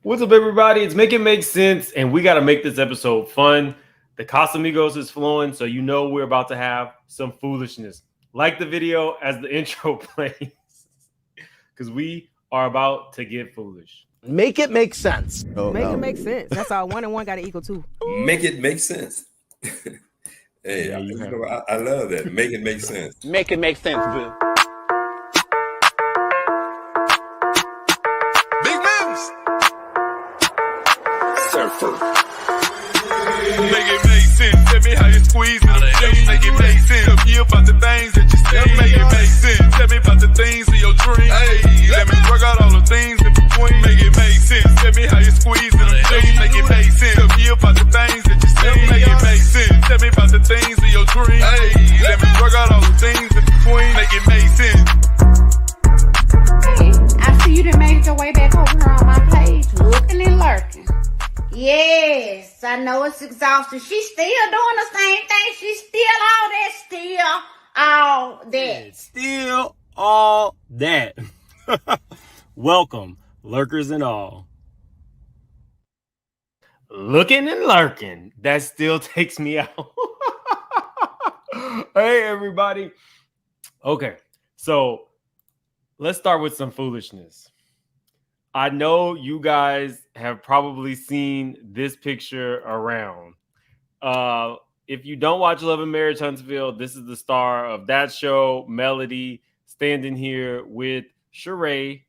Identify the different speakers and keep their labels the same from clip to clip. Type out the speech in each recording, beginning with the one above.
Speaker 1: What's up, everybody? It's Make It Make Sense, and we got to make this episode fun. The Casamigos is flowing, so you know we're about to have some foolishness. Like the video as the intro plays, because we are about to get foolish.
Speaker 2: Make it make sense.
Speaker 3: Make it make sense. That's all. 1 and 1 got to equal 2.
Speaker 4: Make it make sense. Hey,
Speaker 1: There you have it.
Speaker 4: I love that. Make it make sense.
Speaker 2: Make it make sense, Bill.
Speaker 5: Big moves.
Speaker 4: Surfer.
Speaker 5: Make it make sense. Tell me how you squeeze it. Make it make sense. Tell me about the things that you say. Make it make sense. Tell me about the things of your dreams. Hey, let me work out all the things in between. Make it make sense. Tell me how you squeeze it. Make it make sense. Tell me about the things that you say. Make it make sense. Tell me about the things of your dreams. Hey, let me work out all the things in between. Make it make sense.
Speaker 6: Hey, I see you done made your way back over here on my page, looking and lurking. Yes, I know it's exhausting. She's still doing the same thing. She's still all that.
Speaker 1: Still all that. Welcome, lurkers and all. Looking and lurking. That still takes me out. Hey, everybody. Okay, so let's start with some foolishness. I know you guys have probably seen this picture around. If you don't watch Love and Marriage Huntsville, this is the star of that show, Melody, standing here with Sheree,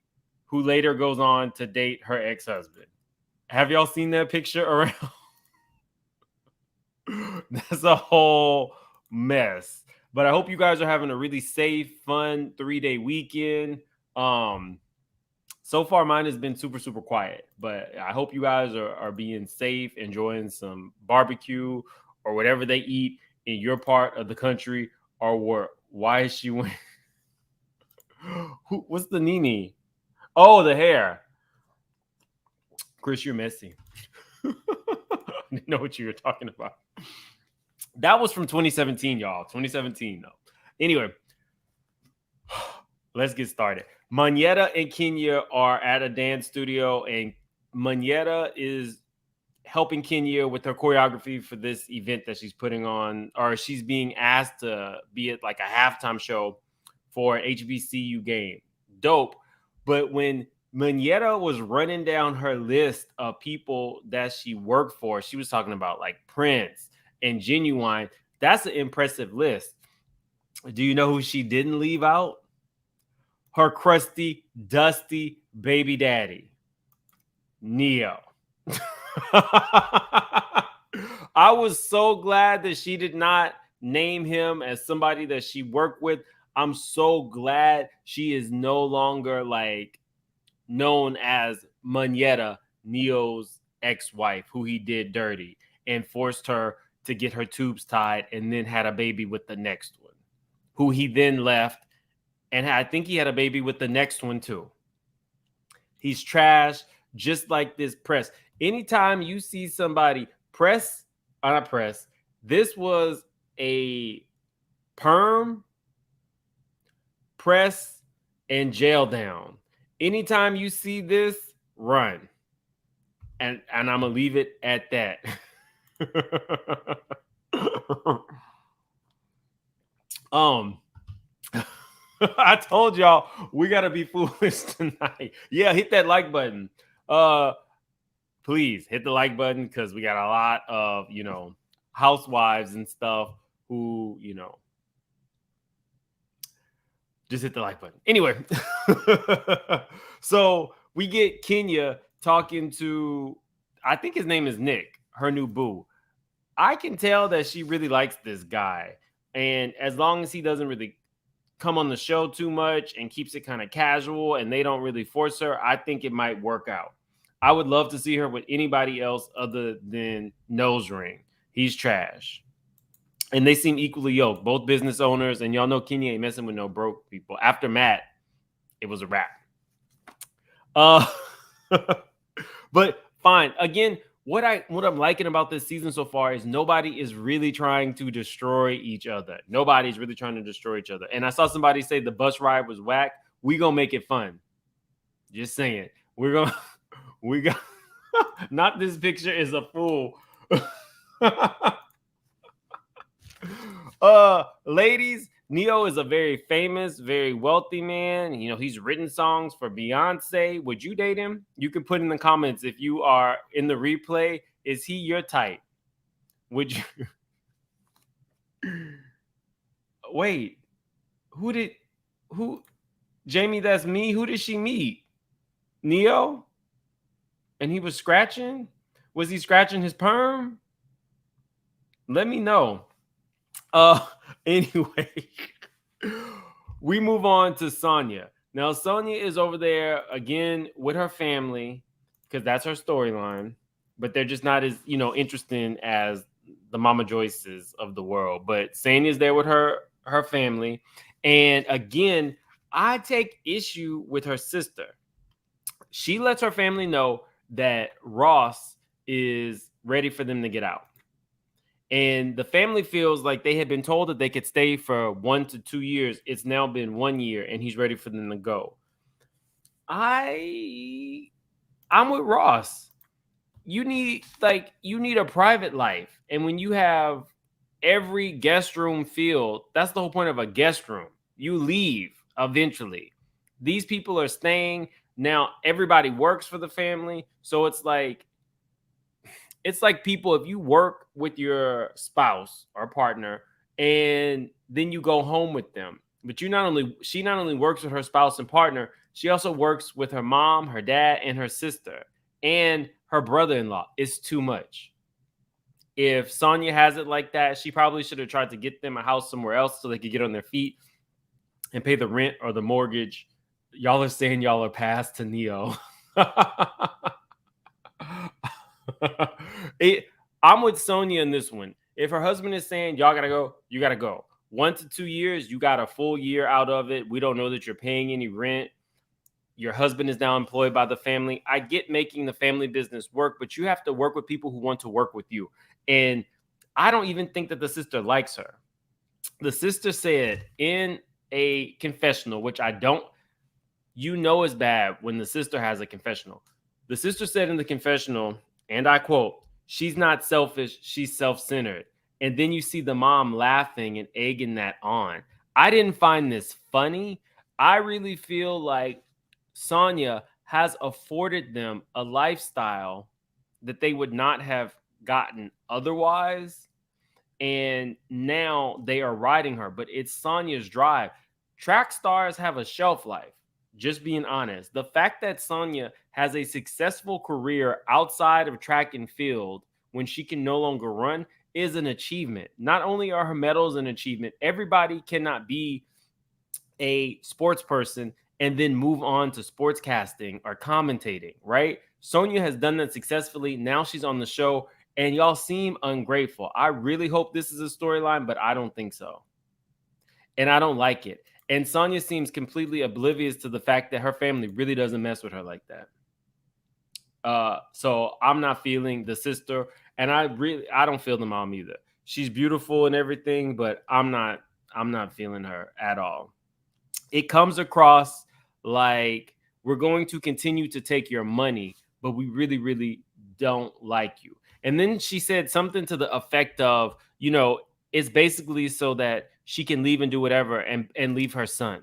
Speaker 1: who later goes on to date her ex-husband. Have y'all seen that picture around? That's a whole mess. But I hope you guys are having a really safe, fun 3-day weekend. So far, mine has been super, super quiet, but I hope you guys are being safe, enjoying some barbecue or whatever they eat in your part of the country. Or why is she wearing? What's the Nene? Oh, the hair. Chris, you're messy. I didn't know what you were talking about. That was from 2017, y'all. 2017, though. Anyway, let's get started. Manetta and Kenya are at a dance studio, and Manetta is helping Kenya with her choreography for this event that she's putting on, or she's being asked to be at like a halftime show for an HBCU game. Dope. But when Manetta was running down her list of people that she worked for, she was talking about like Prince and Genuine. That's an impressive list. Do you know who she didn't leave out? Her crusty, dusty baby daddy, Neo. I was so glad that she did not name him as somebody that she worked with. I'm so glad she is no longer like known as Manetta, Neo's ex-wife, who he did dirty and forced her to get her tubes tied and then had a baby with the next one, who he then left. And I think he had a baby with the next one too. He's trash, just like this press. Anytime you see somebody not press, this was a perm, press, and jail down. Anytime you see this, run. And I'm going to leave it at that. I told y'all we gotta be foolish tonight. Yeah, hit that like button. Please hit the like button because we got a lot of housewives and stuff who just hit the like button. Anyway, so we get Kenya talking to, I think his name is Nick, her new boo. I can tell that she really likes this guy, and as long as he doesn't really come on the show too much and keeps it kind of casual and they don't really force her, I think it might work out. I would love to see her with anybody else other than Nose Ring. He's trash. And they seem equally yoked, both business owners, and y'all know Kenya ain't messing with no broke people. After Matt, it was a wrap. But fine. Again, what I'm liking about this season so far is nobody is really trying to destroy each other. Nobody's really trying to destroy each other. And I saw somebody say the bus ride was whack. We gonna make it fun. Just saying. We got Not this picture is a fool. Ladies, Neo is a very famous, very wealthy man. You know, he's written songs for Beyonce. Would you date him? You can put in the comments if you are in the replay. Is he your type? Would you? Wait, who? Jamie, that's me. Who did she meet? Neo? And he was scratching? Was he scratching his perm? Let me know. Anyway, we move on to Sonya. Now, Sonya is over there again with her family because that's her storyline, but they're just not as, interesting as the Mama Joyces of the world. But Sonya's there with her family. And again, I take issue with her sister. She lets her family know that Ross is ready for them to get out. And the family feels like they had been told that they could stay for 1 to 2 years. It's now been 1 year and he's ready for them to go. I'm with Ross. You need a private life. And when you have every guest room filled, that's the whole point of a guest room. You leave eventually. These people are staying. Now everybody works for the family. So it's like people, if you work with your spouse or partner and then you go home with them, but she not only works with her spouse and partner, she also works with her mom, her dad, and her sister and her brother-in-law. It's too much. If Sonya has it like that, she probably should have tried to get them a house somewhere else so they could get on their feet and pay the rent or the mortgage. Y'all are saying y'all are past to Neo. I'm with Sonya in this one. If her husband is saying y'all gotta go, you gotta go. 1 to 2 years, you got a full year out of it. We don't know that you're paying any rent. Your husband is now employed by the family. I get making the family business work, but you have to work with people who want to work with you. And I don't even think that the sister likes her. The sister said in a confessional, which I don't, is bad when the sister has a confessional. The sister said in the confessional, and I quote, "She's not selfish, she's self-centered." And then you see the mom laughing and egging that on. I didn't find this funny. I really feel like Sonya has afforded them a lifestyle that they would not have gotten otherwise. And now they are riding her, but it's Sonya's drive. Track stars have a shelf life. Just being honest. The fact that Sonya has a successful career outside of track and field when she can no longer run is an achievement. Not only are her medals an achievement, everybody cannot be a sports person and then move on to sportscasting or commentating, right? Sonya has done that successfully. Now she's on the show and y'all seem ungrateful. I really hope this is a storyline, but I don't think so. And I don't like it. And Sonya seems completely oblivious to the fact that her family really doesn't mess with her like that. So I'm not feeling the sister, and I don't feel the mom either. She's beautiful and everything, but I'm not feeling her at all. It comes across like we're going to continue to take your money, but we really, really don't like you. And then she said something to the effect of, it's basically so that she can leave and do whatever and leave her son.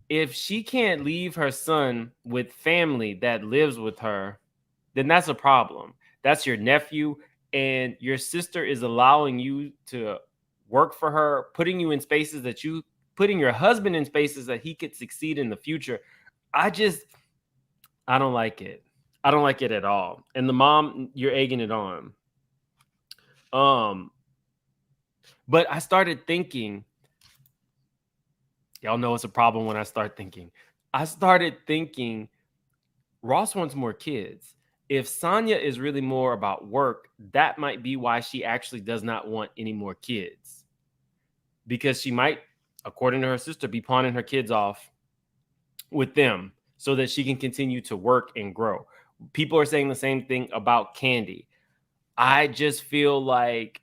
Speaker 1: If she can't leave her son with family that lives with her, then that's a problem. That's your nephew, and your sister is allowing you to work for her, putting your husband in spaces that he could succeed in the future. I don't like it. I don't like it at all. And the mom, you're egging it on. But I started thinking, y'all know it's a problem when I start thinking. I started thinking Ross wants more kids. If Sonya is really more about work, that might be why she actually does not want any more kids. Because she might, according to her sister, be pawning her kids off with them so that she can continue to work and grow. People are saying the same thing about Candy. I just feel like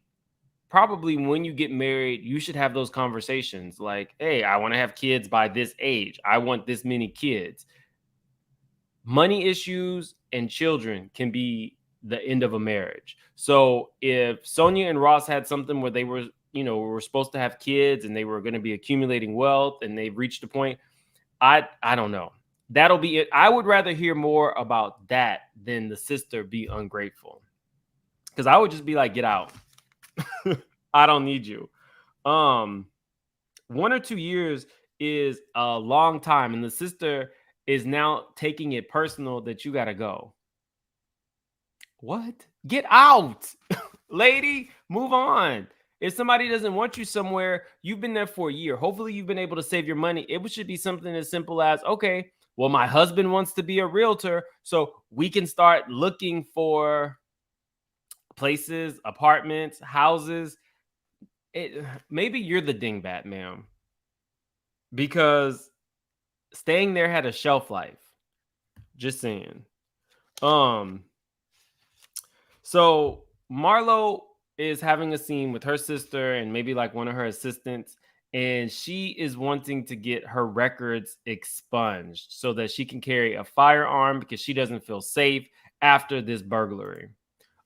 Speaker 1: probably when you get married, you should have those conversations like, hey, I want to have kids by this age. I want this many kids. Money issues and children can be the end of a marriage. So if Sonia and Ross had something where they were, were supposed to have kids and they were going to be accumulating wealth and they've reached a point, I don't know. That'll be it. I would rather hear more about that than the sister be ungrateful. Because I would just be like, get out. I don't need you. 1 or 2 years is a long time, and the sister is now taking it personal that you gotta go. What? Get out, lady. Move on. If somebody doesn't want you somewhere, you've been there for a year. Hopefully, you've been able to save your money. It should be something as simple as, okay, well, my husband wants to be a realtor, so we can start looking for places, apartments, houses. Maybe you're the dingbat, ma'am, because staying there had a shelf life. Just saying. So Marlo is having a scene with her sister and maybe like one of her assistants, and she is wanting to get her records expunged so that she can carry a firearm because she doesn't feel safe after this burglary.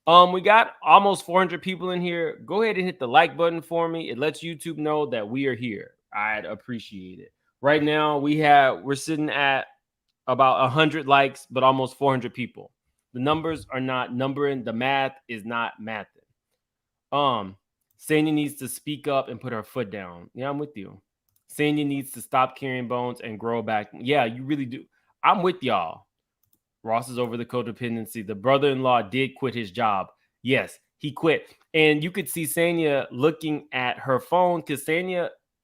Speaker 1: We got almost 400 people in here. Go ahead and hit the like button for me. It lets YouTube know that we are here. I'd appreciate it. Right now, we're sitting at about 100 likes, but almost 400 people. The numbers are not numbering. The math is not mathing. Sanya needs to speak up and put her foot down. Yeah, I'm with you. Sanya needs to stop carrying bones and grow back. Yeah, you really do. I'm with y'all. Ross is over the codependency. The brother-in-law did quit his job. Yes, he quit. And you could see Sanya looking at her phone because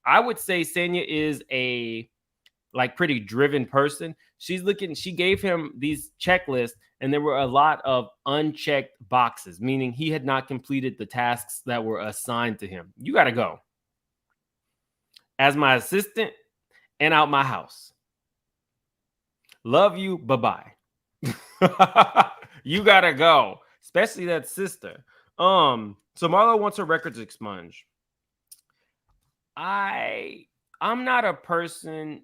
Speaker 1: I would say Sanya is a pretty driven person. She gave him these checklists and there were a lot of unchecked boxes, meaning he had not completed the tasks that were assigned to him. You got to go as my assistant and out my house. Love you. Bye-bye. You gotta go, especially that sister. So Marlo wants her records expunged. I'm not a person.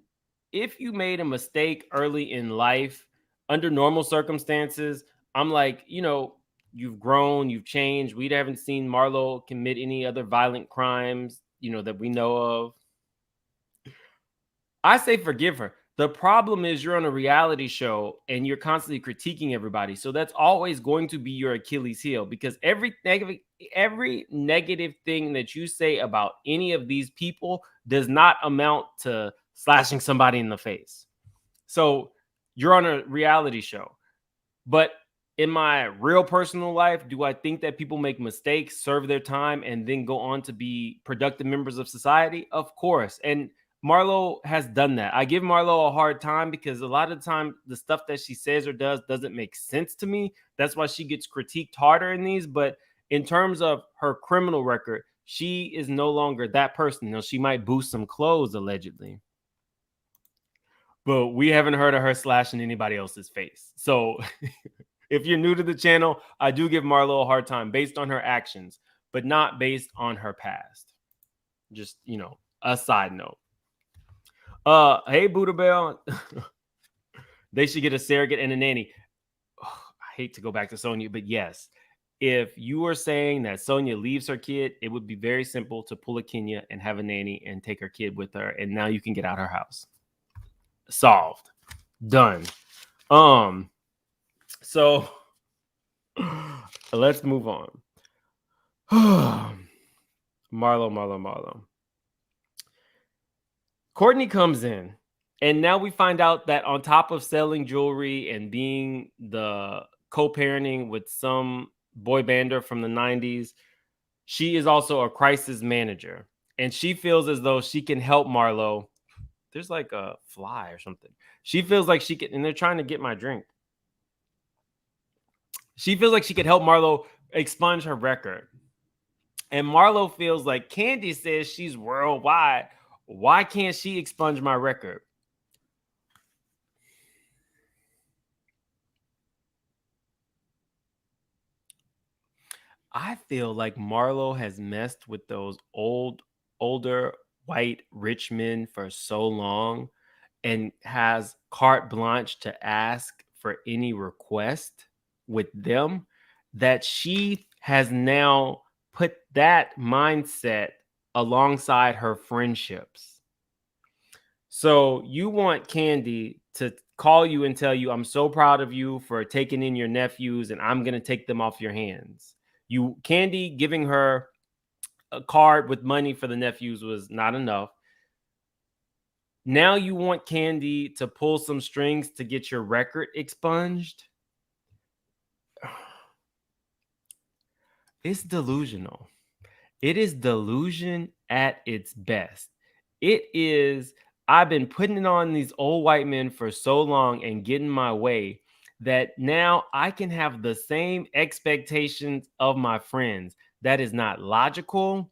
Speaker 1: If you made a mistake early in life, under normal circumstances, I'm like, you've grown, you've changed. We haven't seen Marlo commit any other violent crimes, that we know of. I say forgive her. The problem is you're on a reality show and you're constantly critiquing everybody. So that's always going to be your Achilles heel because every negative thing that you say about any of these people does not amount to slashing somebody in the face. So you're on a reality show. But in my real personal life, do I think that people make mistakes, serve their time, and then go on to be productive members of society? Of course. And Marlo has done that. I give Marlo a hard time because a lot of the time the stuff that she says or does doesn't make sense to me. That's why she gets critiqued harder in these. But in terms of her criminal record, she is no longer that person. She might boost some clothes allegedly, but we haven't heard of her slashing anybody else's face. So if you're new to the channel, I do give Marlo a hard time based on her actions, but not based on her past. Just, a side note. Hey, Buddha Bell. They should get a surrogate and a nanny. I hate to go back to Sonia, but yes, if you are saying that Sonia leaves her kid, it would be very simple to pull a Kenya and have a nanny and take her kid with her, and now you can get out her house. Solved. Done. So let's move on. Marlo. Courtney comes in, and now we find out that on top of selling jewelry and being the co-parenting with some boy bander from the 90s, she is also a crisis manager, and she feels as though she can help Marlo. There's like a fly or something. She feels like she can, and they're trying to get my drink. She feels like she could help Marlo expunge her record. And Marlo feels like Candy says she's worldwide. Why can't she expunge my record? I feel like Marlo has messed with those older white rich men for so long and has carte blanche to ask for any request with them, that she has now put that mindset alongside her friendships. So you want Candy to call you and tell you, I'm so proud of you for taking in your nephews and I'm going to take them off your hands. Candy giving her a card with money for the nephews was not enough. Now you want Candy to pull some strings to get your record expunged. It's delusional. It is delusion at its best. It is, I've been putting it on these old white men for so long and getting my way that now I can have the same expectations of my friends. That is not logical.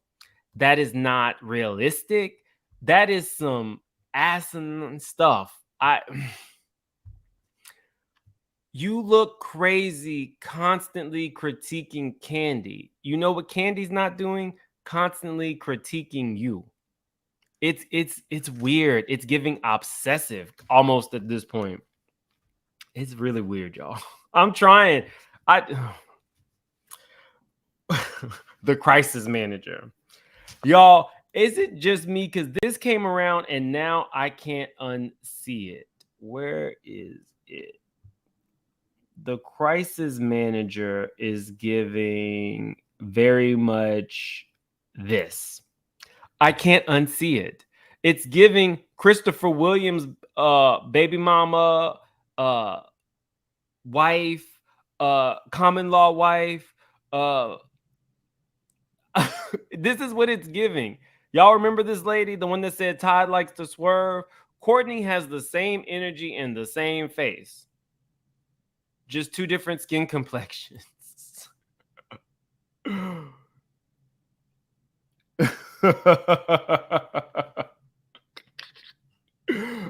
Speaker 1: That is not realistic. That is some asinine stuff. You look crazy constantly critiquing Candy. You know what Candy's not doing? Constantly critiquing you. It's weird. It's giving obsessive almost at this point. It's really weird, y'all. I'm trying. The crisis manager. Y'all, is it just me? Because this came around and now I can't unsee it. Where is it? The crisis manager is giving very much this. I can't unsee it. It's giving Christopher Williams, baby mama, wife, common law wife. This is what it's giving. Y'all remember this lady, the one that said Todd likes to swerve? Courtney has the same energy and the same face. Just two different skin complexions.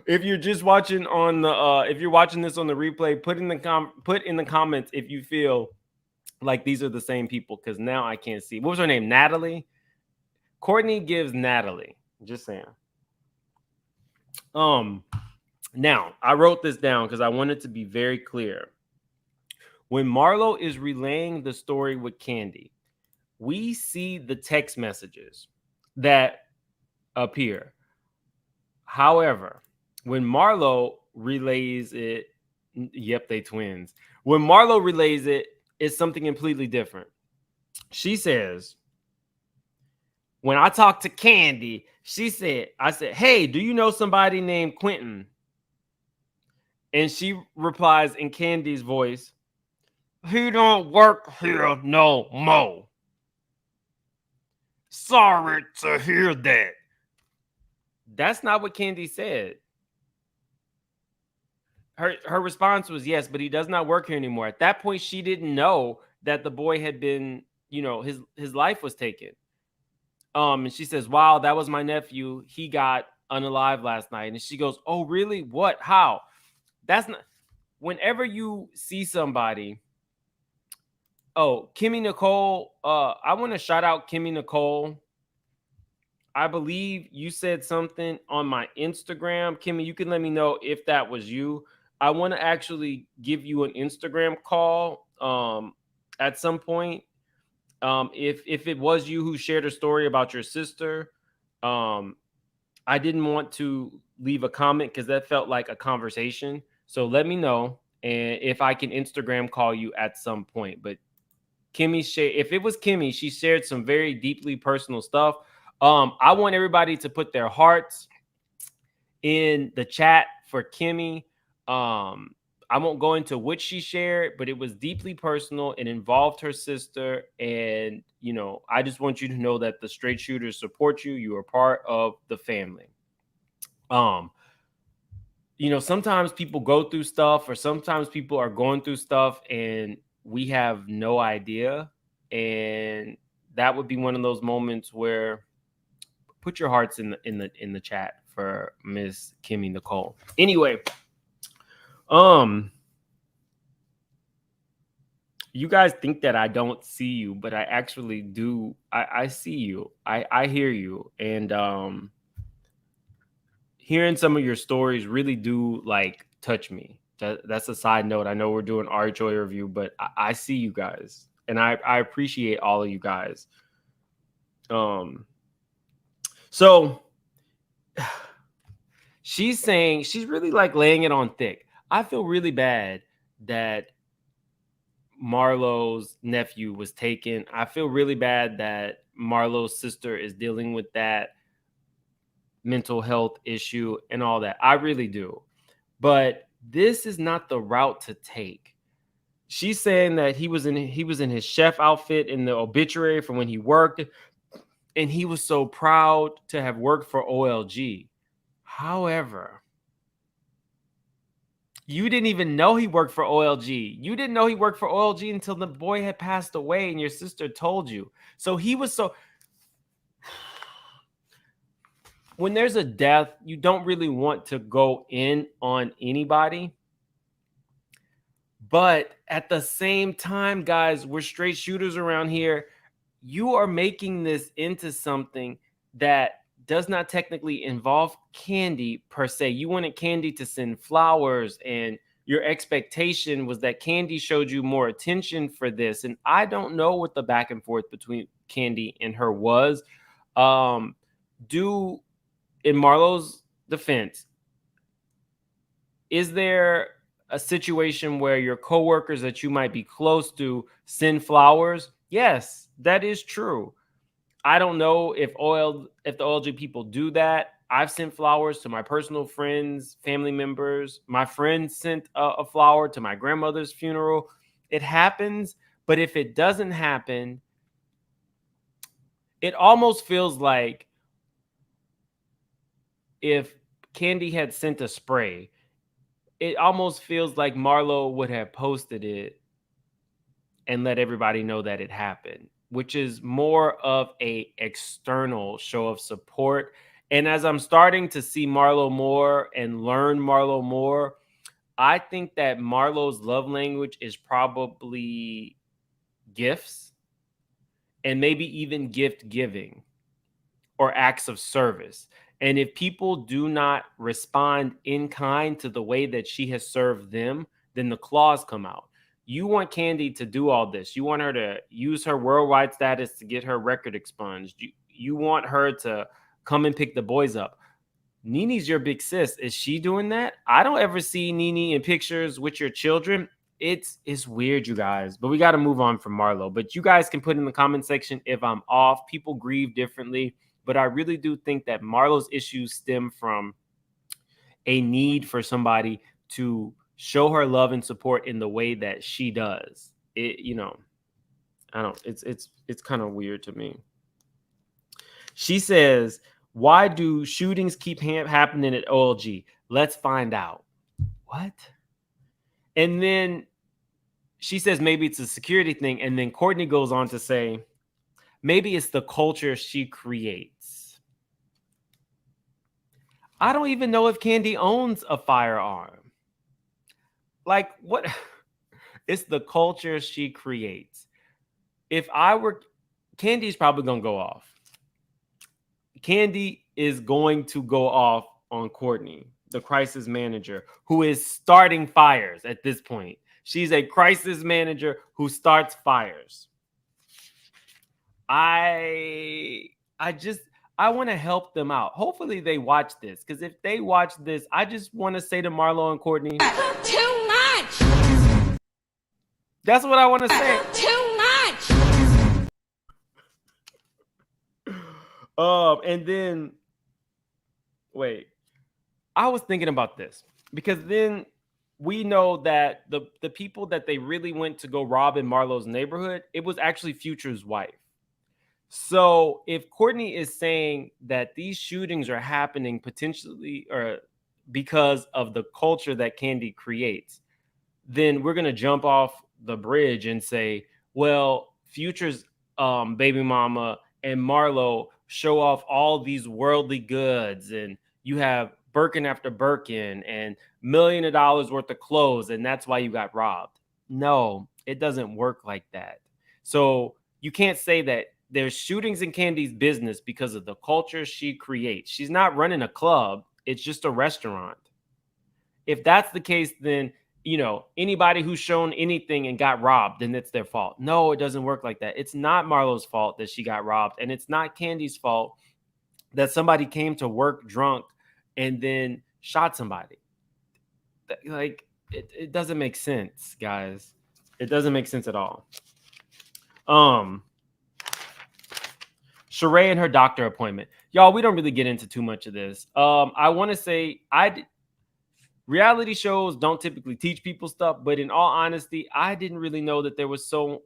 Speaker 1: If you're just watching on the if you're watching this on the replay, put in the comments if you feel like these are the same people, because now I can't see. What was her name? Natalie? Courtney gives Natalie. Just saying. Now I wrote this down because I wanted to be very clear. When Marlo is relaying the story with Candy, we see the text messages that appear. However, when Marlo relays it, yep, they twins. When Marlo relays it, it's something completely different. She says, when I talked to Candy, I said, hey, do you know somebody named Quentin? And she replies in Candy's voice, he don't work here no more. Sorry to hear that. That's not what Candy said. Her response was yes, but he does not work here anymore. At that point, she didn't know that the boy had been, his life was taken. And she says, wow, that was my nephew. He got unalive last night. And she goes, oh, really? What? How? That's not. Whenever you see somebody. Oh, Kimmy Nicole. I want to shout out Kimmy Nicole. I believe you said something on my Instagram. Kimmy, you can let me know if that was you. I want to actually give you an Instagram call at some point. If it was you who shared a story about your sister, I didn't want to leave a comment because that felt like a conversation. So let me know, and if I can Instagram call you at some point. But Kimmy if it was Kimmy, she shared some very deeply personal stuff. I want everybody to put their hearts in the chat for Kimmy. I won't go into what she shared, but it was deeply personal. It involved her sister. And, I just want you to know that the straight shooters support you. You are part of the family. Sometimes people go through stuff, or sometimes people are going through stuff and we have no idea. And that would be one of those moments where put your hearts in the chat for Miss Kimmy Nicole. Anyway, you guys think that I don't see you, but I actually do. I see you. I hear you. And hearing some of your stories really do touch me. That's a side note. I know we're doing our joy review, but I see you guys, and I appreciate all of you guys. So she's saying she's really like laying it on thick. I feel really bad that Marlo's nephew was taken. I feel really bad that Marlo's sister is dealing with that mental health issue and all that. I really do. But this is not the route to take. She's saying that he was in his chef outfit in the obituary from when he worked, and he was so proud to have worked for OLG. However, you didn't even know he worked for OLG. You didn't know he worked for OLG until the boy had passed away and your sister told you. So he was so... When there's a death, you don't really want to go in on anybody. But at the same time, guys, we're straight shooters around here. You are making this into something that does not technically involve Kandi per se. You wanted Kandi to send flowers, and your expectation was that Kandi showed you more attention for this. And I don't know what the back and forth between Kandi and her was. In Marlo's defense, is there a situation where your coworkers that you might be close to send flowers? Yes, that is true. I don't know if the OLG people do that. I've sent flowers to my personal friends, family members. My friend sent a flower to my grandmother's funeral. It happens, but if it doesn't happen, it almost feels like if Kandi had sent a spray, it almost feels like Marlo would have posted it and let everybody know that it happened, which is more of a external show of support. And as I'm starting to see Marlo more and learn Marlo more, I think that Marlo's love language is probably gifts and maybe even gift giving or acts of service. And if people do not respond in kind to the way that she has served them, then the claws come out. You want Kandi to do all this. You want her to use her worldwide status to get her record expunged. You want her to come and pick the boys up. Nene's your big sis. Is she doing that? I don't ever see Nene in pictures with your children. It's weird, you guys. But we got to move on from Marlo. But you guys can put in the comment section if I'm off. People grieve differently. But I really do think that Marlo's issues stem from a need for somebody to show her love and support in the way that she does. I don't. It's kind of weird to me. She says, "Why do shootings keep happening at OLG? Let's find out." What? And then she says maybe it's a security thing. And then Courtney goes on to say, maybe it's the culture she creates. I don't even know if Kandi owns a firearm. Like, what? It's the culture she creates. If I were, Kandi's probably going to go off. Kandi is going to go off on Courtney, the crisis manager, who is starting fires at this point. She's a crisis manager who starts fires. I want to help them out. Hopefully they watch this, because if they watch this, I just want to say to Marlo and Courtney,
Speaker 6: Too much.
Speaker 1: that's what I want to say.
Speaker 6: Too much.
Speaker 1: And then, wait, I was thinking about this, because then we know that the people that they really went to go rob in Marlo's neighborhood, it was actually Future's wife. So if Courtney is saying that these shootings are happening potentially or because of the culture that Kandi creates, then we're going to jump off the bridge and say, well, Future's baby mama and Marlo show off all these worldly goods, and you have Birkin after Birkin and $1 million worth of clothes, and that's why you got robbed. No, it doesn't work like that. So you can't say that there's shootings in Kandi's business because of the culture she creates. She's not running a club. It's just a restaurant. If that's the case, then anybody who's shown anything and got robbed, then it's their fault. No, it doesn't work like that. It's not Marlo's fault that she got robbed, and it's not Candy's fault that somebody came to work drunk and then shot somebody. Like, it doesn't make sense, guys. It doesn't make sense at all. Sheree and her doctor appointment. Y'all, we don't really get into too much of this. I want to say reality shows don't typically teach people stuff, but in all honesty, I didn't really know that there was so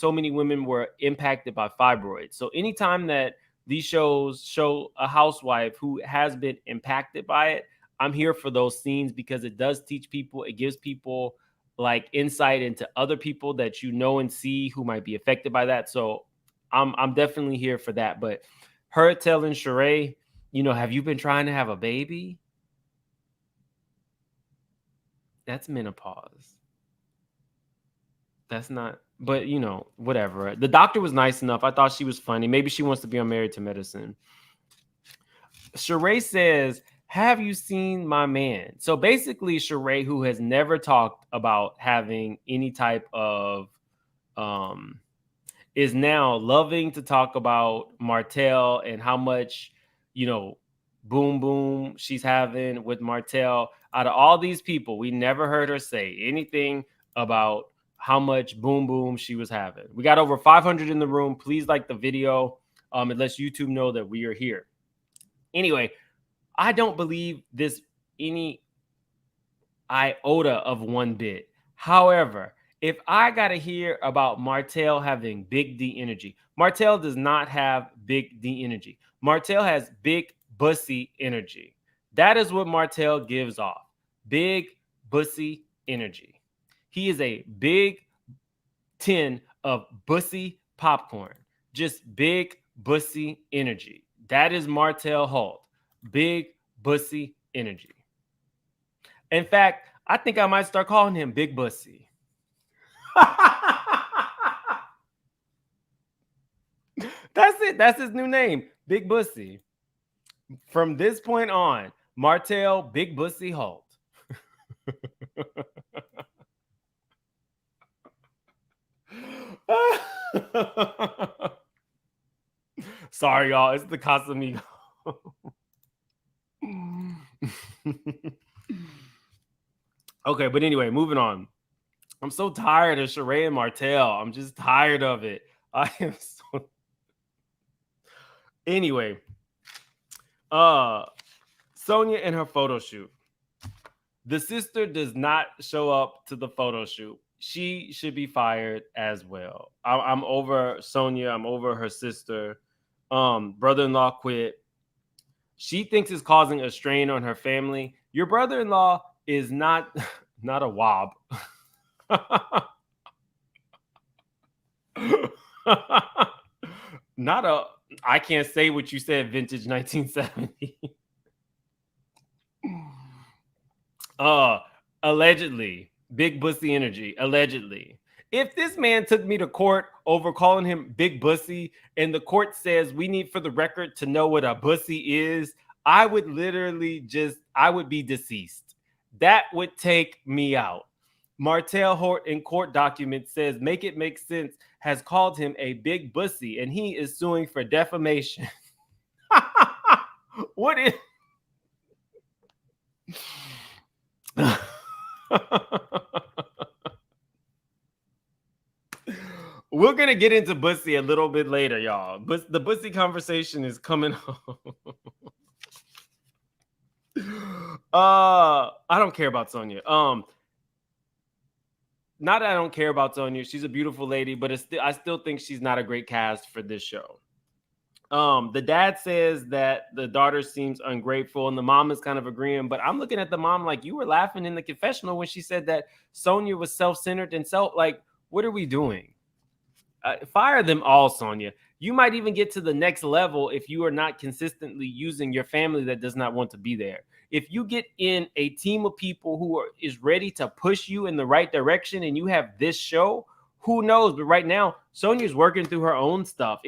Speaker 1: many women were impacted by fibroids. So anytime that these shows show a housewife who has been impacted by it, I'm here for those scenes because it does teach people. It gives people like insight into other people that and see who might be affected by that. So I'm definitely here for that. But her telling Sheree, have you been trying to have a baby? That's menopause. That's not, but whatever. The doctor was nice enough. I thought she was funny. Maybe she wants to be on Married to Medicine. Sheree says, have you seen my man? So basically, Sheree, who has never talked about having any type of, is now loving to talk about Martell and how much, boom, boom she's having with Martell. Out of all these people, we never heard her say anything about how much boom, boom she was having. We got over 500 in the room. Please like the video. It lets YouTube know that we are here. Anyway, I don't believe this any iota of one bit. However, if I got to hear about Martell having big D energy, Martell does not have big D energy. Martell has big bussy energy. That is what Martell gives off. Big bussy energy. He is a big tin of bussy popcorn. Just big bussy energy. That is Martell Holt. Big bussy energy. In fact, I think I might start calling him Big Bussy. That's it. That's his new name, Big Bussy. From this point on, Martell Big Bussy Holt. Sorry, y'all. It's the Casamigo. Okay, but anyway, moving on. I'm so tired of Sheree and Martell. I'm just tired of it. I am so. Anyway, Sonia and her photo shoot. The sister does not show up to the photo shoot. She should be fired as well. I'm over Sonia. I'm over her sister. Brother-in-law quit. She thinks it's causing a strain on her family. Your brother-in-law is not a wob. I can't say what you said, vintage 1970. Allegedly, big bussy energy, allegedly. If this man took me to court over calling him big bussy and the court says we need for the record to know what a bussy is, I would be deceased. That would take me out. Martell Hort in court document says Make It Make Sense has called him a big bussy and he is suing for defamation. What is... We're going to get into bussy a little bit later, y'all. But the bussy conversation is coming home. I don't care about Sonia. Not that I don't care about Sonia. She's a beautiful lady, but I still think she's not a great cast for this show. The dad says that the daughter seems ungrateful and the mom is kind of agreeing, but I'm looking at the mom like, you were laughing in the confessional when she said that Sonia was self-centered and what are we doing? Fire them all, Sonia. You might even get to the next level if you are not consistently using your family that does not want to be there. If you get in a team of people who is ready to push you in the right direction and you have this show, who knows? But right now, Sonia's working through her own stuff.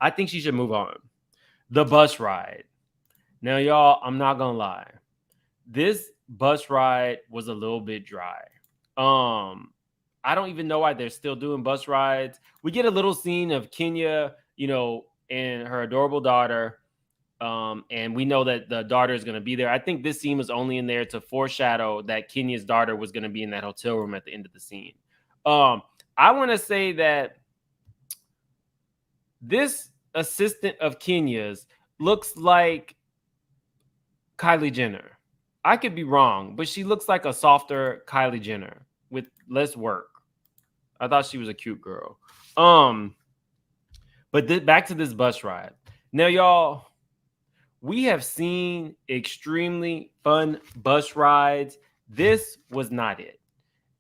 Speaker 1: I think she should move on. The bus ride. Now, y'all, I'm not going to lie. This bus ride was a little bit dry. I don't even know why they're still doing bus rides. We get a little scene of Kenya, and her adorable daughter. And we know that the daughter is going to be there. I think this scene was only in there to foreshadow that Kenya's daughter was going to be in that hotel room at the end of the scene. I want to say that this assistant of Kenya's looks like Kylie Jenner. I could be wrong, but she looks like a softer Kylie Jenner with less work. I thought she was a cute girl. But back to this bus ride. Now, y'all, we have seen extremely fun bus rides. This was not it.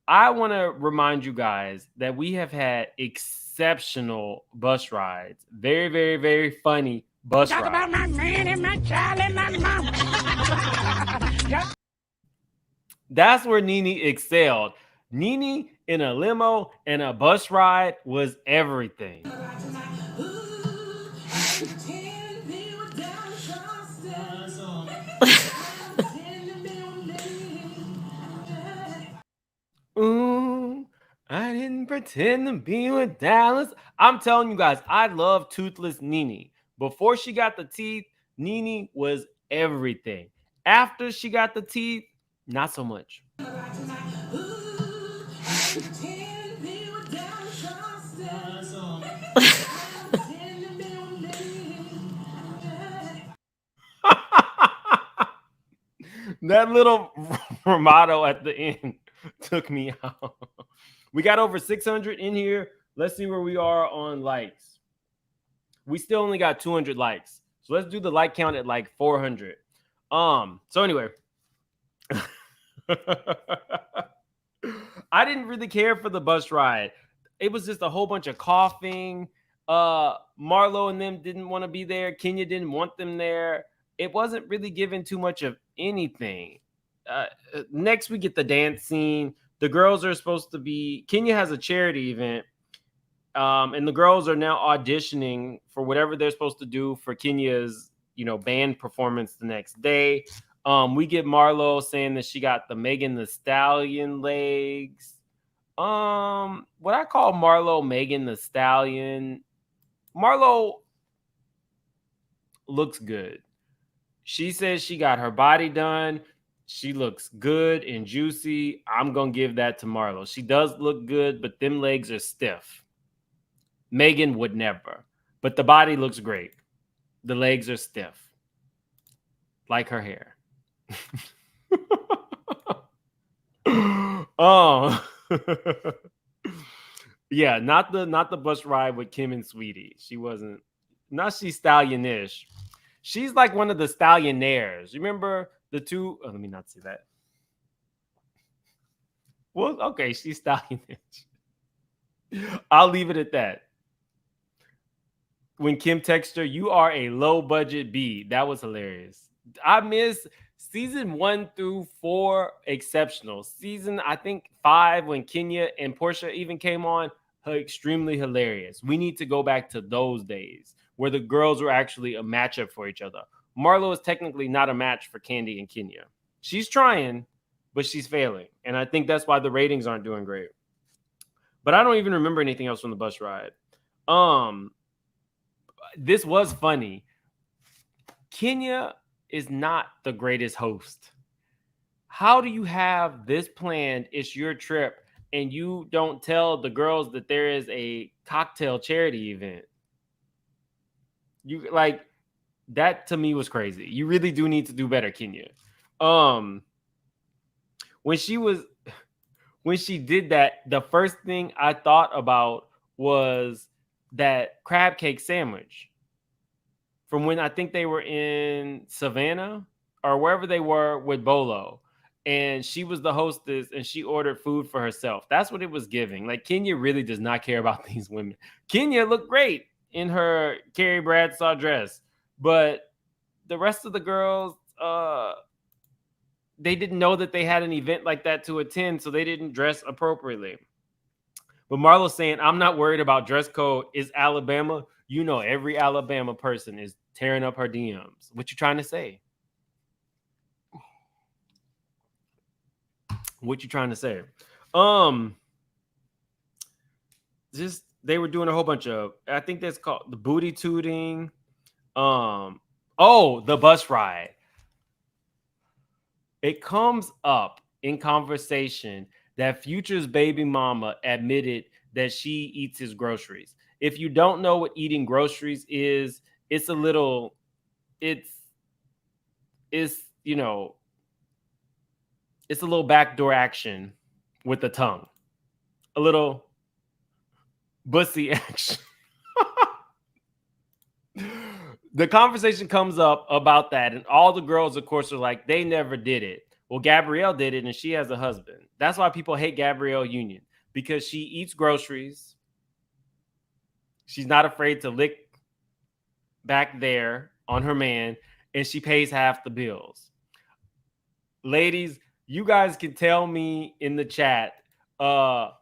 Speaker 1: I want to remind you guys that we have had exceptional bus rides. Very, very, very funny bus rides. Talk about my man and my child and my mom. That's where Nene excelled. Nene in a limo and a bus ride was everything. Ooh, I didn't pretend to be with Dallas. I'm telling you guys, I love Toothless Nene. Before she got the teeth, Nene was everything. After she got the teeth, not so much. That little Ramado at the end took me out. We got over 600 in here. Let's see where we are on likes. We still only got 200 likes. So let's do the like count at like 400. So anyway, I didn't really care for the bus ride. It was just a whole bunch of coughing. Marlo and them didn't want to be there. Kenya didn't want them there. It wasn't really given too much of anything. Next, we get the dance scene. The girls are supposed to be... Kenya has a charity event. And the girls are now auditioning for whatever they're supposed to do for Kenya's, band performance the next day. We get Marlo saying that she got the Megan Thee Stallion legs. What I call Marlo Megan Thee Stallion. Marlo looks good. She says she got her body done. She looks good and juicy. I'm going to give that to Marlo. She does look good, but them legs are stiff. Megan would never. But the body looks great. The legs are stiff. Like her hair. Oh. Yeah, not the bus ride with Kim and Sweetie. She wasn't. Not she's stallionish. She's like one of the stallionaires. You remember the two? Oh, let me not say that. Well, okay, she's stallionish. I'll leave it at that. When Kim texted her, "You are a low budget B." That was hilarious. I miss season 1 through 4, exceptional. Season, I think 5, when Kenya and Portia even came on, extremely hilarious. We need to go back to those days where the girls were actually a matchup for each other. Marlo is technically not a match for Candy and Kenya. She's trying, but she's failing. And I think that's why the ratings aren't doing great. But I don't even remember anything else from the bus ride. This was funny. Kenya is not the greatest host. How do you have this planned? It's your trip, and you don't tell the girls that there is a cocktail charity event. You like that, to me, was crazy. You really do need to do better, Kenya. When she did that, the first thing I thought about was that crab cake sandwich from when I think they were in Savannah or wherever they were with Bolo. And she was the hostess and she ordered food for herself. That's what it was giving. Like, Kenya really does not care about these women. Kenya looked great in her Carrie Bradshaw dress, but the rest of the girls, they didn't know that they had an event like that to attend, so they didn't dress appropriately. But Marlo's saying, "I'm not worried about dress code. It's Alabama. You know, every Alabama person is tearing up her DMs." What you trying to say? What you trying to say? Just they were doing a whole bunch of, I think that's called the booty tooting. Oh, the bus ride. It comes up in conversation that Future's baby mama admitted that she eats his groceries. If you don't know what eating groceries is, it's a little, it's you know, it's a little backdoor action with the tongue, a little bussy action. The conversation comes up about that, and all the girls, of course, are like, they never did it. Well, Gabrielle did it, and she has a husband. That's why people hate Gabrielle Union, because she eats groceries. She's not afraid to lick back there on her man, and she pays half the bills. Ladies, you guys can tell me in the chat about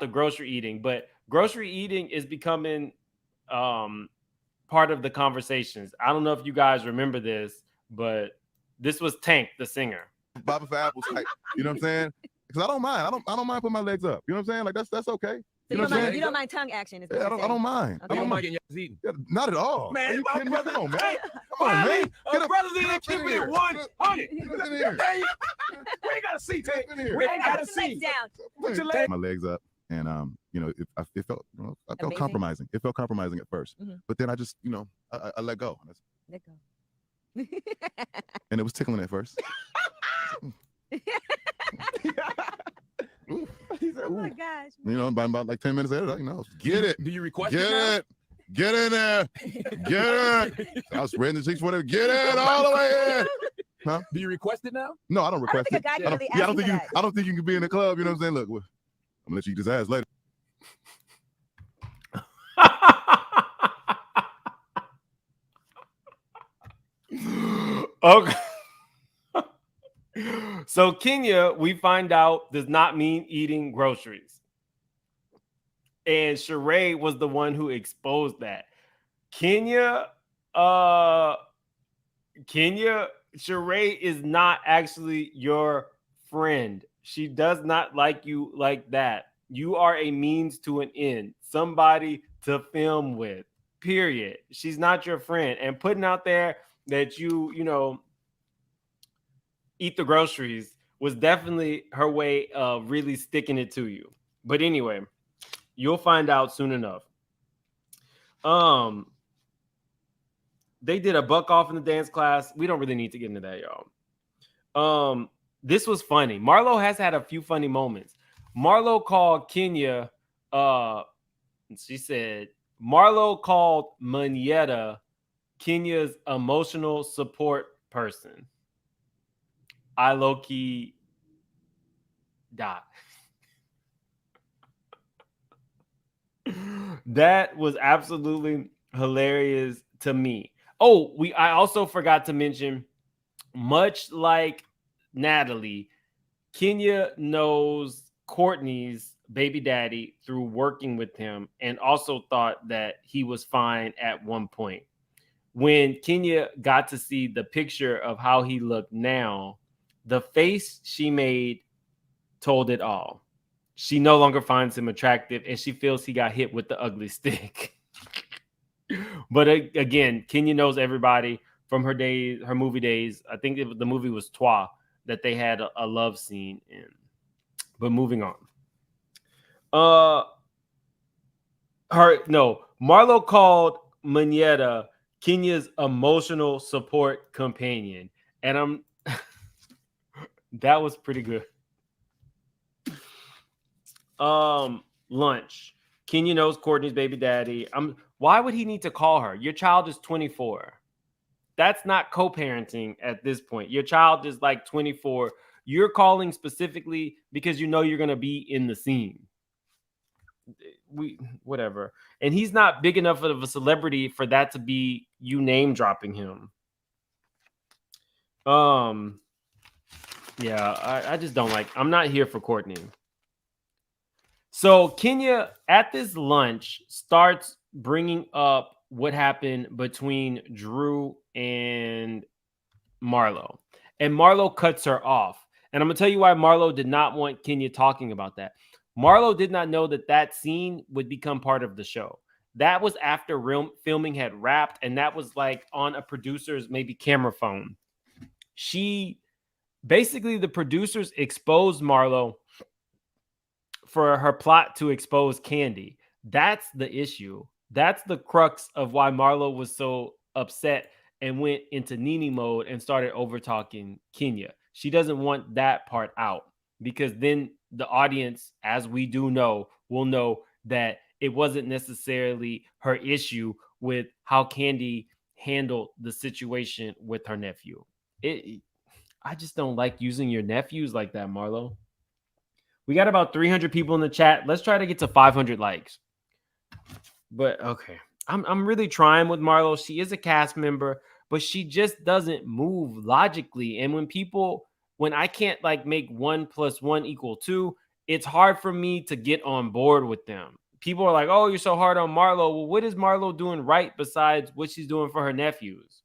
Speaker 1: the grocery eating, but grocery eating is becoming part of the conversations. I don't know if you guys remember this, but this was Tank, the singer.
Speaker 7: Bobby for apples, like, you know what I'm saying? Because I don't mind. I don't mind putting my legs up. You know what I'm saying? Like that's okay.
Speaker 3: So you don't mind tongue action? Is what
Speaker 7: Yeah, I don't mind.
Speaker 3: Okay.
Speaker 7: I don't mind. Yeah, not at all.
Speaker 5: Man,
Speaker 7: Are you kidding me? Come on, man.
Speaker 5: Hey,
Speaker 7: Come on, man.
Speaker 5: brothers in there keeping it 100.
Speaker 7: Get in here.
Speaker 5: We ain't got to see, Tank.
Speaker 7: Get in here.
Speaker 5: We ain't got to
Speaker 3: Put the legs
Speaker 5: see.
Speaker 3: down.
Speaker 5: Put your legs.
Speaker 7: My legs up, and you know, it felt, I felt
Speaker 3: Amazing.
Speaker 7: compromising. It felt compromising at first,
Speaker 3: Mhm.
Speaker 7: but then I just, you know, I let go,
Speaker 3: Let go.
Speaker 7: and it was tickling at first. Ooh.
Speaker 3: Oh my gosh.
Speaker 7: You know, by about like 10 minutes later, you know, get it.
Speaker 5: Do you request
Speaker 7: Get
Speaker 5: now?
Speaker 7: it. Get in there. Get it. I was spreading the cheeks for them. Get it all the way in. Huh?
Speaker 5: Do you request it now?
Speaker 7: No, I don't request
Speaker 3: think
Speaker 7: it.
Speaker 3: a guy can really
Speaker 7: I don't
Speaker 3: ask
Speaker 7: think
Speaker 3: you
Speaker 7: you.
Speaker 3: that.
Speaker 7: I don't think you can be in the club. You know what I'm saying? Look, I'm gonna let you eat his ass later.
Speaker 1: Okay. So Kenya, we find out, does not mean eating groceries. And Sheree was the one who exposed that. Kenya, Sheree is not actually your friend. She does not like you like that. You are a means to an end, somebody to film with, period. She's not your friend. And putting out there that you know, eat the groceries was definitely her way of really sticking it to you. But anyway, you'll find out soon enough. They did a buck off in the dance class. We don't really need to get into that, y'all. This was funny. Marlo has had a few funny moments. Marlo called Kenya. She said Marlo called Manietta Kenya's emotional support person. I low-key died. That was absolutely hilarious to me. Oh, I also forgot to mention, much like Natalie, Kenya knows Courtney's baby daddy through working with him, and also thought that he was fine at one point. When Kenya got to see the picture of how he looked now, the face she made told it all. She no longer finds him attractive, and she feels he got hit with the ugly stick. But again, Kenya knows everybody from her days, her movie days. I think the movie was Toi that they had a love scene in. But moving on. Marlo called Manietta Kenya's emotional support companion, and that was pretty good. Lunch. Kenya knows Courtney's baby daddy. Why would he need to call her? Your child is 24. That's not co-parenting at this point. Your child is like 24. You're calling specifically because you know you're going to be in the scene. Whatever. And he's not big enough of a celebrity for that to be you name dropping him. Yeah, I just don't like. I'm not here for Courtney. So Kenya at this lunch starts bringing up what happened between Drew and Marlo. And Marlo cuts her off. And I'm going to tell you why Marlo did not want Kenya talking about that. Marlo did not know that that scene would become part of the show. That was after filming had wrapped, and that was like on a producer's maybe camera phone. Basically, the producers exposed Marlo for her plot to expose Candy. That's the issue. That's the crux of why Marlo was so upset and went into Nene mode and started over talking Kenya. She doesn't want that part out because then the audience, as we do know, will know that it wasn't necessarily her issue with how Candy handled the situation with her nephew. I just don't like using your nephews like that, Marlo. We got about 300 people in the chat. Let's try to get to 500 likes. But okay, I'm really trying with Marlo. She is a cast member, but she just doesn't move logically. And when I can't like make 1 + 1 = 2, it's hard for me to get on board with them. People are like, "Oh, you're so hard on Marlo." Well, what is Marlo doing right besides what she's doing for her nephews?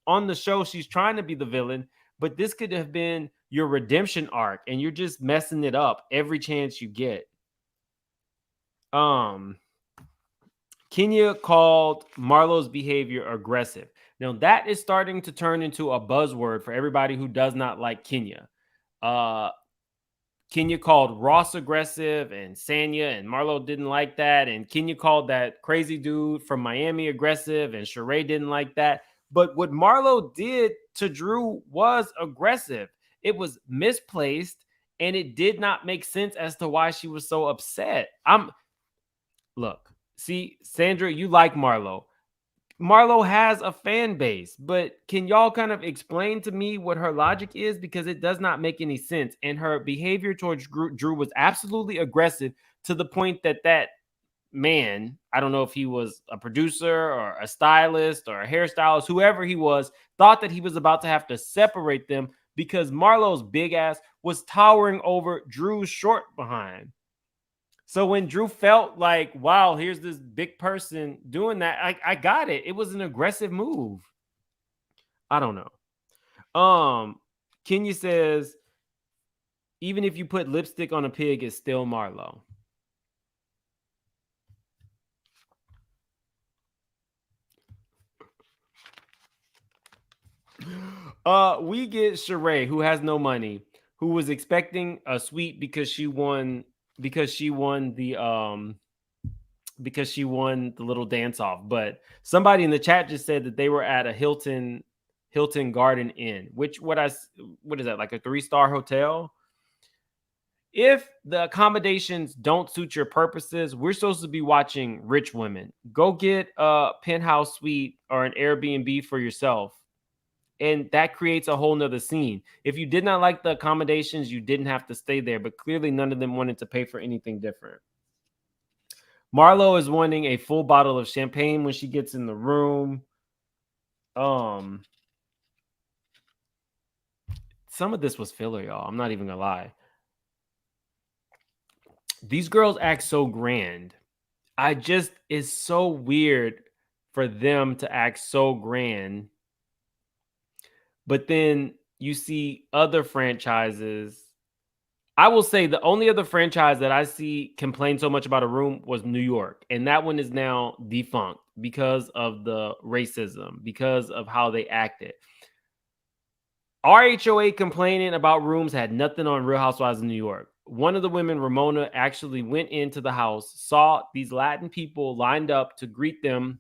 Speaker 1: On the show, she's trying to be the villain, but this could have been your redemption arc, and you're just messing it up every chance you get. Kenya called Marlo's behavior aggressive. Now, that is starting to turn into a buzzword for everybody who does not like Kenya. Kenya called Ross aggressive and Sanya, and Marlo didn't like that. And Kenya called that crazy dude from Miami aggressive, and Sheree didn't like that. But what Marlo did to Drew was aggressive. It was misplaced, and it did not make sense as to why she was so upset. Look, see, Sandra, you like Marlo. Marlo has a fan base, but can y'all kind of explain to me what her logic is? Because it does not make any sense. And her behavior towards Drew was absolutely aggressive to the point that man, I don't know if he was a producer or a stylist or a hairstylist, whoever he was, thought that he was about to have to separate them because Marlo's big ass was towering over Drew's short behind. So when Drew felt like, wow, here's this big person doing that, I got it. It was an aggressive move. I don't know. Kenya says, even if you put lipstick on a pig, it's still Marlo. We get Sheree, who has no money, who was expecting a suite because she won the little dance off. But somebody in the chat just said that they were at a Hilton Garden Inn, what is that, like a 3-star hotel? If the accommodations don't suit your purposes, we're supposed to be watching Rich Women. Go get a penthouse suite or an Airbnb for yourself. And that creates a whole nother scene. If you did not like the accommodations, you didn't have to stay there, but clearly none of them wanted to pay for anything different. Marlo is wanting a full bottle of champagne when she gets in the room. Some of this was filler, y'all. I'm not even gonna lie. These girls act so grand. It's so weird for them to act so grand. But then you see other franchises. I will say the only other franchise that I see complain so much about a room was New York. And that one is now defunct because of the racism, because of how they acted. RHOA complaining about rooms had nothing on Real Housewives of New York. One of the women, Ramona, actually went into the house, saw these Latin people lined up to greet them,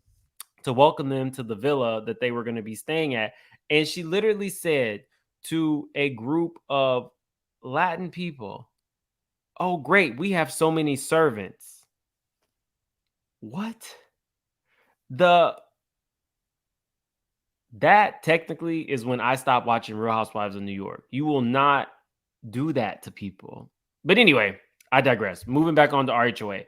Speaker 1: to welcome them to the villa that they were going to be staying at. And she literally said to a group of Latin people, "Oh, great, we have so many servants." What? That technically is when I stopped watching Real Housewives of New York. You will not do that to people. But anyway, I digress. Moving back on to RHOA.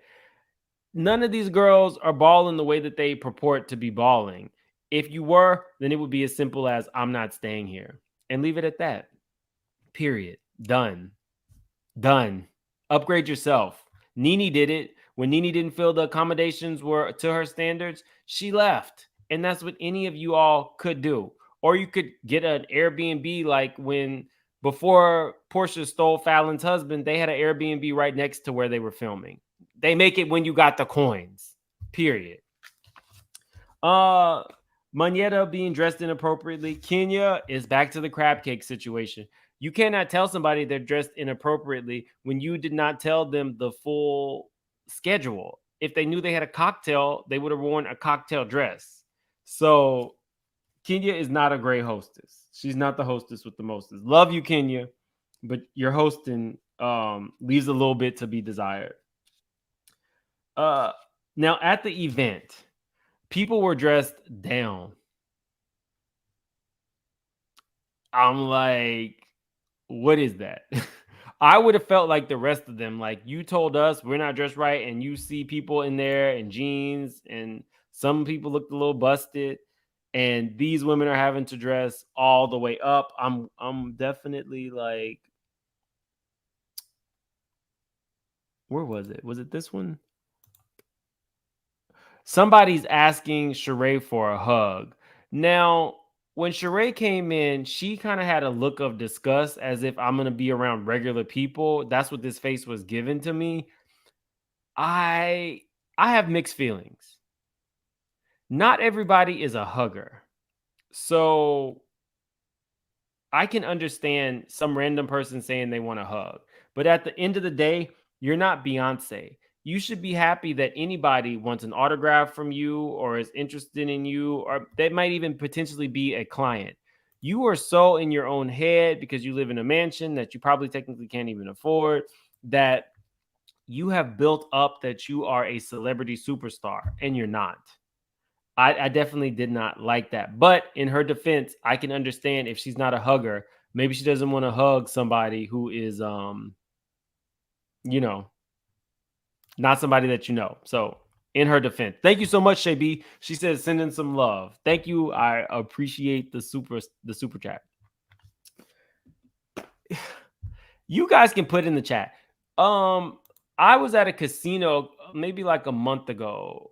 Speaker 1: None of these girls are balling the way that they purport to be balling. If you were, then it would be as simple as, I'm not staying here. And leave it at that. Period. Done. Upgrade yourself. Nene did it. When Nene didn't feel the accommodations were to her standards, she left. And that's what any of you all could do. Or you could get an Airbnb like when Before Portia stole Fallon's husband, they had an Airbnb right next to where they were filming. They make it when you got the coins. Period. Moneta being dressed inappropriately. Kenya is back to the crab cake situation. You cannot tell somebody they're dressed inappropriately when you did not tell them the full schedule. If they knew they had a cocktail, they would have worn a cocktail dress. So Kenya is not a great hostess. She's not the hostess with the mostest. Love you, Kenya, but your hosting leaves a little bit to be desired. Now at the event, people were dressed down. I'm like, what is that? I would have felt like the rest of them. Like, you told us we're not dressed right, and you see people in there in jeans, and some people looked a little busted, and these women are having to dress all the way up. I'm definitely like, where was it? Was it this one? Somebody's asking Sheree for a hug. Now, when Sheree came in, she kind of had a look of disgust, as if I'm going to be around regular people. That's what this face was given to me. I have mixed feelings. Not everybody is a hugger. So I can understand some random person saying they want a hug. But at the end of the day, you're not Beyonce. You should be happy that anybody wants an autograph from you or is interested in you, or they might even potentially be a client. You are so in your own head because you live in a mansion that you probably technically can't even afford, that you have built up that you are a celebrity superstar, and you're not. I definitely did not like that. But in her defense, I can understand if she's not a hugger. Maybe she doesn't want to hug somebody who is, not somebody that you know. So in her defense, thank you so much, Shay B. She says, send in some love. Thank you. I appreciate the super chat. You guys can put in the chat. I was at a casino maybe like a month ago.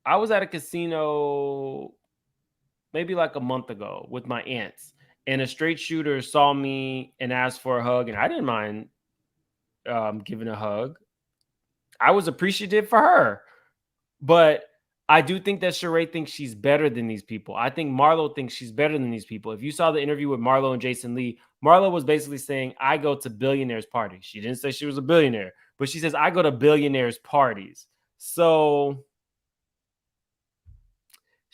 Speaker 1: With my aunts, and a straight shooter saw me and asked for a hug, and I didn't mind giving a hug. I was appreciative for her, but I do think that Sheree thinks she's better than these people. I think Marlo thinks she's better than these people. If you saw the interview with Marlo and Jason Lee, Marlo was basically saying, I go to billionaires' parties. She didn't say she was a billionaire, but she says, I go to billionaires' parties. So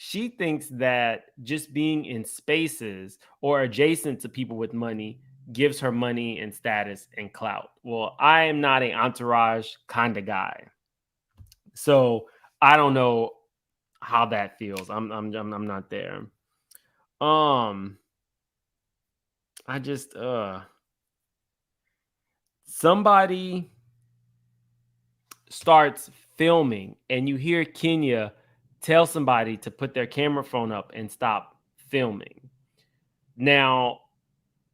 Speaker 1: she thinks that just being in spaces or adjacent to people with money gives her money and status and clout. Well, I am not an entourage kind of guy, so I don't know how that feels. I'm not there. I just somebody starts filming and you hear Kenya tell somebody to put their camera phone up and stop filming. Now,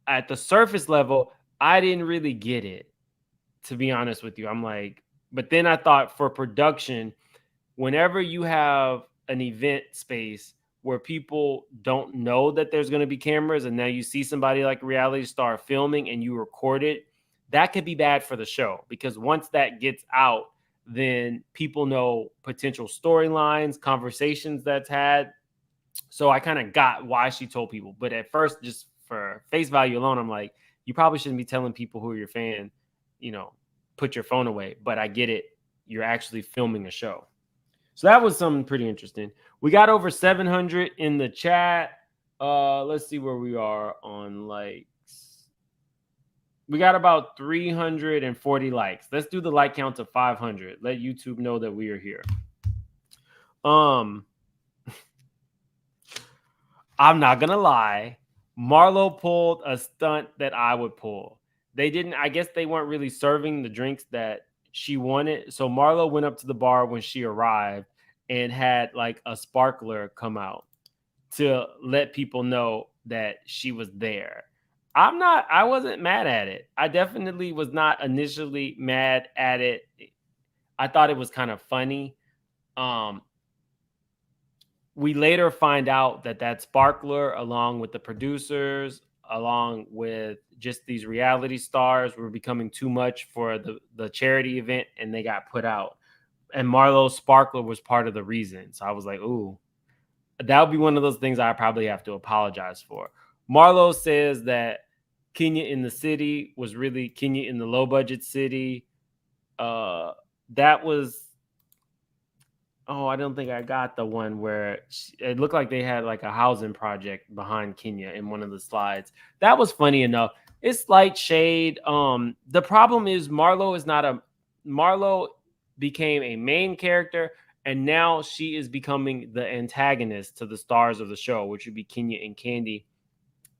Speaker 1: at the surface level, I didn't really get it, to be honest with you. I'm like, but then I thought for production, whenever you have an event space where people don't know that there's going to be cameras, and now you see somebody like a reality star filming and you record it, that could be bad for the show, because once that gets out, then people know potential storylines, conversations that's had. So I kind of got why she told people. But at first, just for face value alone, I'm like, you probably shouldn't be telling people who are your fan, put your phone away. But I get it. You're actually filming a show. So that was something pretty interesting. We got over 700 in the chat. Let's see where we are on likes. We got about 340 likes. Let's do the like count to 500. Let YouTube know that we are here. I'm not gonna lie. Marlo pulled a stunt that I would pull. I guess they weren't really serving the drinks that she wanted. So Marlo went up to the bar when she arrived and had like a sparkler come out to let people know that she was there. I wasn't mad at it. I definitely was not initially mad at it. I thought it was kind of funny. We later find out that sparkler, along with the producers, along with just these reality stars were becoming too much for the charity event, and they got put out. And Marlo Sparkler was part of the reason. So I was like, ooh, that would be one of those things I probably have to apologize for. Marlo says that Kenya in the city was really Kenya in the low budget city. That was, oh, I don't think I got the one where it looked like they had like a housing project behind Kenya in one of the slides. That was funny enough. It's light shade. The problem is Marlo became a main character, and now she is becoming the antagonist to the stars of the show, which would be Kenya and Candy.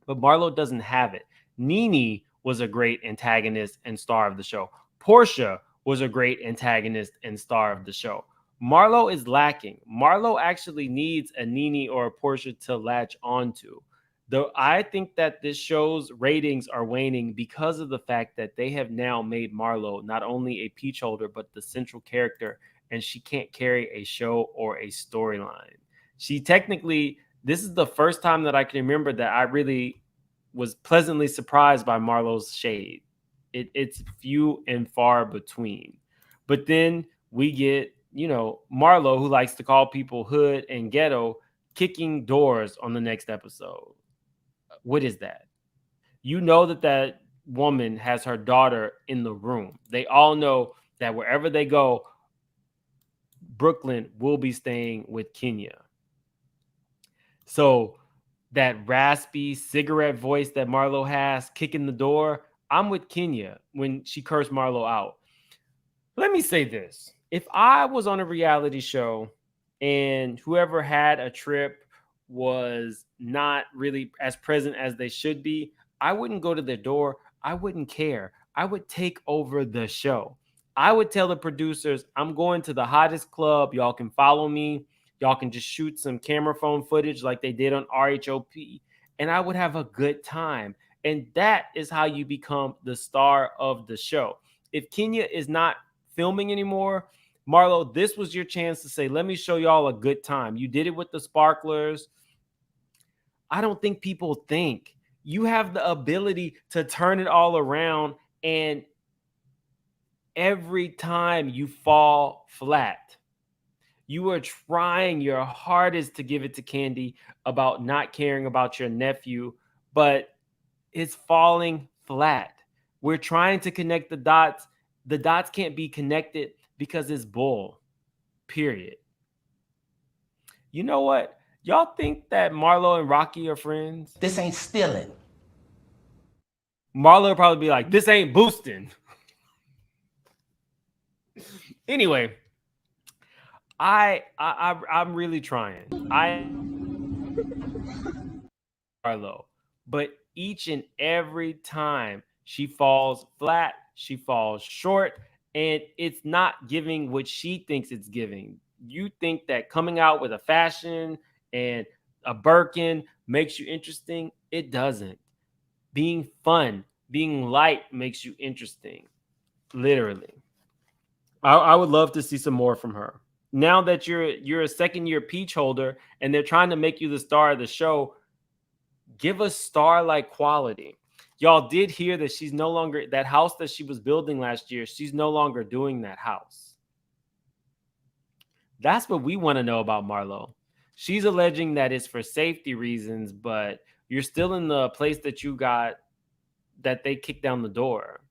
Speaker 1: But Marlo doesn't have it. Nene was a great antagonist and star of the show. Portia was a great antagonist and star of the show. Marlo is lacking. Marlo actually needs a Nene or a Portia to latch onto. Though I think that this show's ratings are waning because of the fact that they have now made Marlo not only a peach holder, but the central character, and she can't carry a show or a storyline. She technically, this is the first time that I can remember that I really was pleasantly surprised by Marlo's shade. It's few and far between. But then we get, Marlo, who likes to call people hood and ghetto, kicking doors on the next episode. What is that? You know that woman has her daughter in the room. They all know that wherever they go, Brooklyn will be staying with Kenya. So that raspy cigarette voice that Marlo has kicking the door, I'm with Kenya when she cursed Marlo out. Let me say this. If I was on a reality show and whoever had a trip was not really as present as they should be, I wouldn't go to their door. I wouldn't care. I would take over the show. I would tell the producers, I'm going to the hottest club. Y'all can follow me. Y'all can just shoot some camera phone footage like they did on RHOP, and I would have a good time. And that is how you become the star of the show. If Kenya is not filming anymore, Marlo, this was your chance to say, let me show y'all a good time. You did it with the sparklers. I don't think people think you have the ability to turn it all around, and every time you fall flat, you are trying your hardest to give it to Candy about not caring about your nephew, but it's falling flat. We're trying to connect the dots. The dots can't be connected because it's bull, period. You know what? Y'all think that Marlo and Rocky are friends?
Speaker 2: This ain't stealing.
Speaker 1: Marlo will probably be like, this ain't boosting. Anyway, I'm really trying. Marlo, but each and every time she falls flat, she falls short, and it's not giving what she thinks it's giving. You think that coming out with a fashion and a Birkin makes you interesting? It doesn't. Being fun, being light makes you interesting. Literally. I would love to see some more from her. Now that you're a second-year peach holder and they're trying to make you the star of the show, give us star-like quality. Y'all did hear that she's no longer, that house that she was building last year, she's no longer doing that house. That's what we want to know about Marlo. She's alleging that it's for safety reasons, but you're still in the place that you got, that they kicked down the door.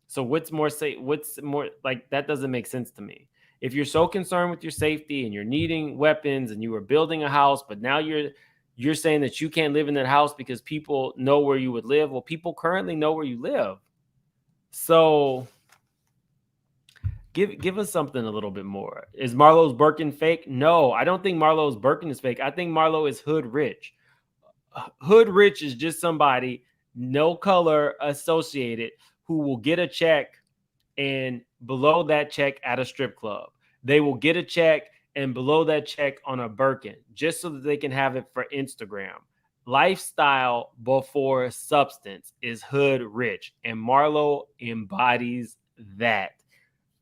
Speaker 1: So what's more safe? What's more, like, that doesn't make sense to me. If you're so concerned with your safety and you're needing weapons and you were building a house, but now you're saying that you can't live in that house because people know where you would live. Well, people currently know where you live. So give us something a little bit more. Is Marlo's Birkin fake? No, I don't think Marlo's Birkin is fake. I think Marlo is hood rich. Hood rich is just somebody, no color associated, who will get a check and below that check at a strip club. They will get a check and below that check on a Birkin just so that they can have it for Instagram. Lifestyle before substance is hood rich, and Marlo embodies that.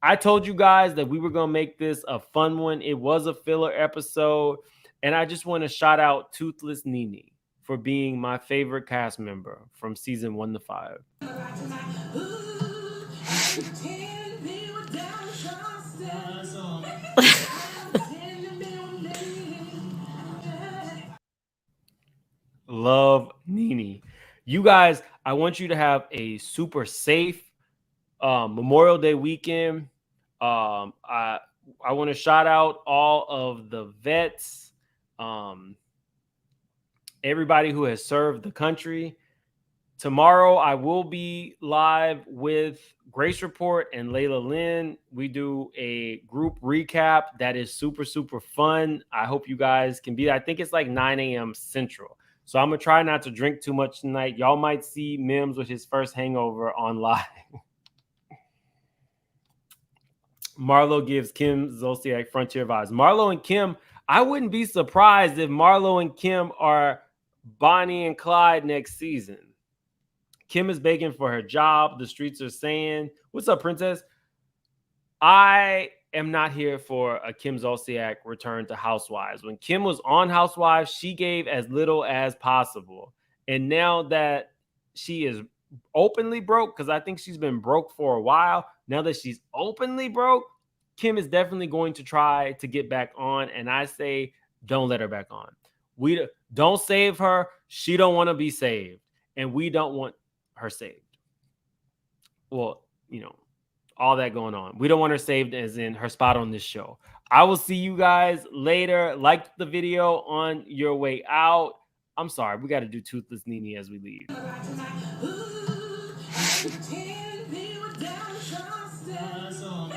Speaker 1: I told you guys that we were going to make this a fun one. It was a filler episode, and I just want to shout out Toothless Nene. for being my favorite cast member from season 1 to 5. Love, Nene. You guys, I want you to have a super safe Memorial Day weekend. I want to shout out all of the vets, everybody who has served the country. Tomorrow, I will be live with Grace Report and Layla Lynn. We do a group recap that is super, super fun. I hope you guys can be there. I think it's like 9 a.m. Central. So I'm going to try not to drink too much tonight. Y'all might see Mims with his first hangover on live. Marlo gives Kim Zolciak Frontier vibes. Marlo and Kim, I wouldn't be surprised if Marlo and Kim are Bonnie and Clyde next season. Kim is begging for her job. The streets are saying, what's up, princess? I am not here for a Kim Zolciak return to Housewives. When Kim was on Housewives, she gave as little as possible. And now that she is openly broke, because I think she's been broke for a while, now that she's openly broke, Kim is definitely going to try to get back on. And I say, don't let her back on. We don't save her. She don't want to be saved. And we don't want her saved. Well, all that going on. We don't want her saved as in her spot on this show. I will see you guys later. Like the video on your way out. I'm sorry. We got to do Toothless Nene as we leave.